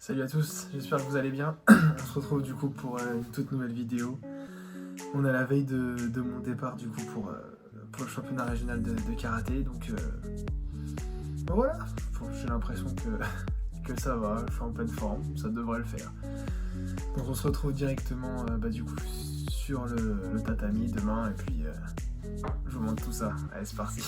Salut à tous, j'espère que vous allez bien. On se retrouve du coup pour une toute nouvelle vidéo. On est à la veille de mon départ du coup pour le championnat régional de karaté. Donc voilà, j'ai l'impression que ça va, je suis en pleine forme, ça devrait le faire. Donc on se retrouve directement du coup sur le tatami demain et puis je vous montre tout ça. Allez, c'est parti.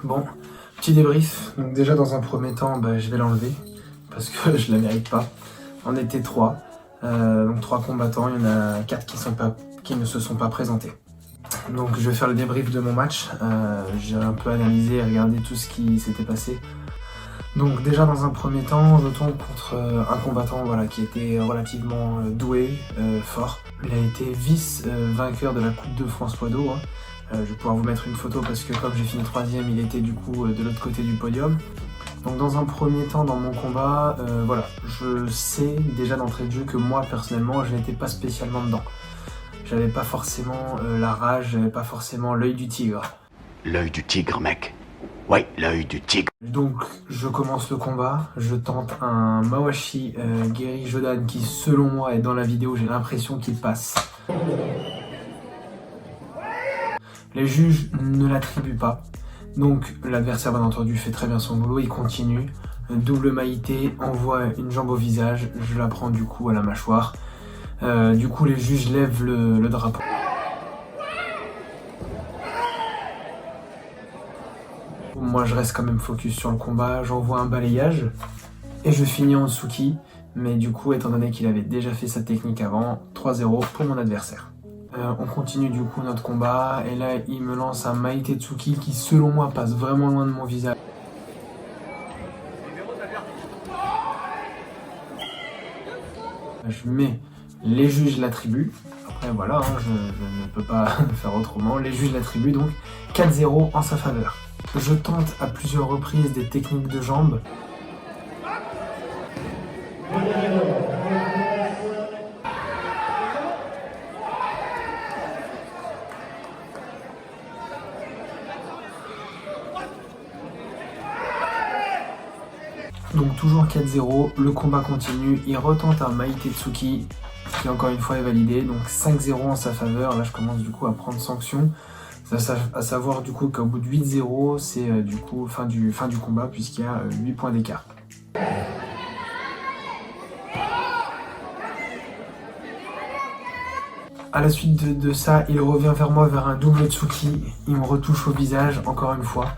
Bon, petit débrief. Donc déjà dans un premier temps, je vais l'enlever parce que je la mérite pas. On était 3, donc 3 combattants. Il y en a 4 qui ne se sont pas présentés. Donc je vais faire le débrief de mon match. J'ai un peu analysé et regardé tout ce qui s'était passé. Donc déjà dans un premier temps, je tombe contre un combattant qui était relativement doué, fort. Il a été vice-vainqueur de la Coupe de France poids d'eau. Je vais pouvoir vous mettre une photo parce que comme j'ai fini 3ème, il était du coup de l'autre côté du podium. Donc dans un premier temps dans mon combat, je sais déjà d'entrée de jeu que moi personnellement je n'étais pas spécialement dedans. J'avais pas forcément la rage, j'avais pas forcément l'œil du tigre. L'œil du tigre, mec. Ouais, l'œil du tigre. Donc je commence le combat, je tente un Mawashi Geri Jodan qui selon moi et dans la vidéo j'ai l'impression qu'il passe. Les juges ne l'attribuent pas, donc l'adversaire bien entendu fait très bien son boulot, il continue, double maïté, envoie une jambe au visage, je la prends du coup à la mâchoire, du coup les juges lèvent le drapeau. Moi je reste quand même focus sur le combat, j'envoie un balayage et je finis en Tsuki, mais du coup étant donné qu'il avait déjà fait sa technique avant, 3-0 pour mon adversaire. On continue du coup notre combat et là il me lance un Maïtetsuki qui selon moi passe vraiment loin de mon visage. Mais les juges l'attribuent. Après voilà, je ne peux pas faire autrement. Les juges l'attribuent donc 4-0 en sa faveur. Je tente à plusieurs reprises des techniques de jambes. Donc toujours 4-0, le combat continue, il retente un Maïtetsuki qui encore une fois est validé, donc 5-0 en sa faveur. Là je commence du coup à prendre sanction, à savoir du coup qu'au bout de 8-0 c'est du coup fin du combat puisqu'il y a 8 points d'écart. À la suite de ça, il revient vers moi vers un double Tsuki, il me retouche au visage encore une fois.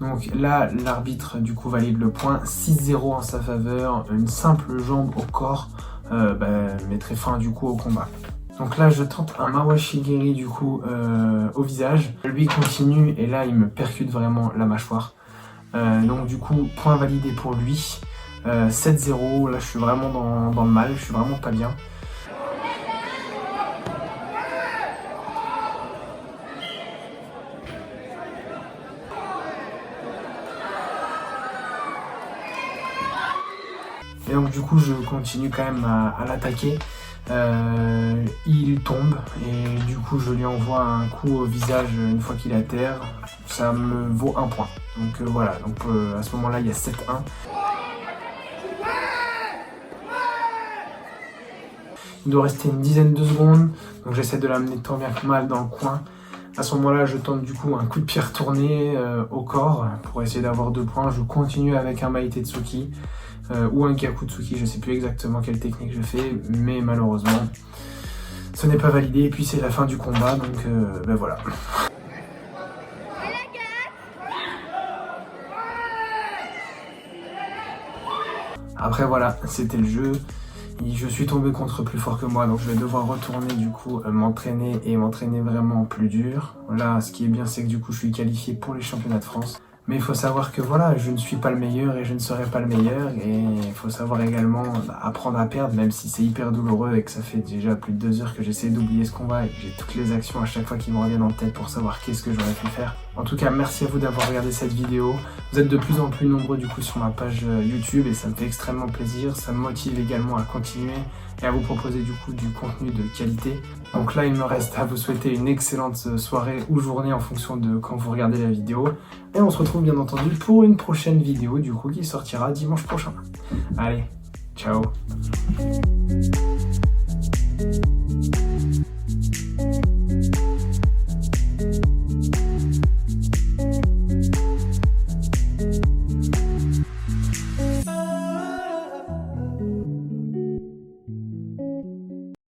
Donc là, l'arbitre du coup valide le point, 6-0 en sa faveur, une simple jambe au corps mettrait fin du coup au combat. Donc là, je tente un Mawashi Geri du coup au visage. Lui continue et là, il me percute vraiment la mâchoire. Donc du coup, point validé pour lui. 7-0, là je suis vraiment dans le mal, je suis vraiment pas bien. Et donc du coup je continue quand même à l'attaquer, il tombe et du coup je lui envoie un coup au visage une fois qu'il est à terre, ça me vaut 1 point. Donc voilà, donc à ce moment là il y a 7-1. Il doit rester une dizaine de secondes, donc j'essaie de l'amener tant bien que mal dans le coin. À ce moment-là, je tente du coup un coup de pied retourné au corps pour essayer d'avoir 2 points. Je continue avec un Maïtetsuki ou un Gyakutsuki, je sais plus exactement quelle technique je fais, mais malheureusement, ce n'est pas validé. Et puis c'est la fin du combat, donc voilà. Après voilà, c'était le jeu. Je suis tombé contre plus fort que moi, donc je vais devoir retourner du coup m'entraîner et m'entraîner vraiment plus dur. Là, ce qui est bien, c'est que du coup je suis qualifié pour les championnats de France. Mais il faut savoir que voilà, je ne suis pas le meilleur et je ne serai pas le meilleur. Et il faut savoir également apprendre à perdre, même si c'est hyper douloureux et que ça fait déjà plus de 2 heures que j'essaie d'oublier ce combat et que j'ai toutes les actions à chaque fois qui me reviennent en tête pour savoir qu'est-ce que j'aurais pu faire. En tout cas, merci à vous d'avoir regardé cette vidéo. Vous êtes de plus en plus nombreux du coup sur ma page YouTube et ça me fait extrêmement plaisir. Ça me motive également à continuer et à vous proposer du coup du contenu de qualité. Donc là, il me reste à vous souhaiter une excellente soirée ou journée en fonction de quand vous regardez la vidéo. Et on se retrouve bien entendu pour une prochaine vidéo du coup qui sortira dimanche prochain. Allez, ciao!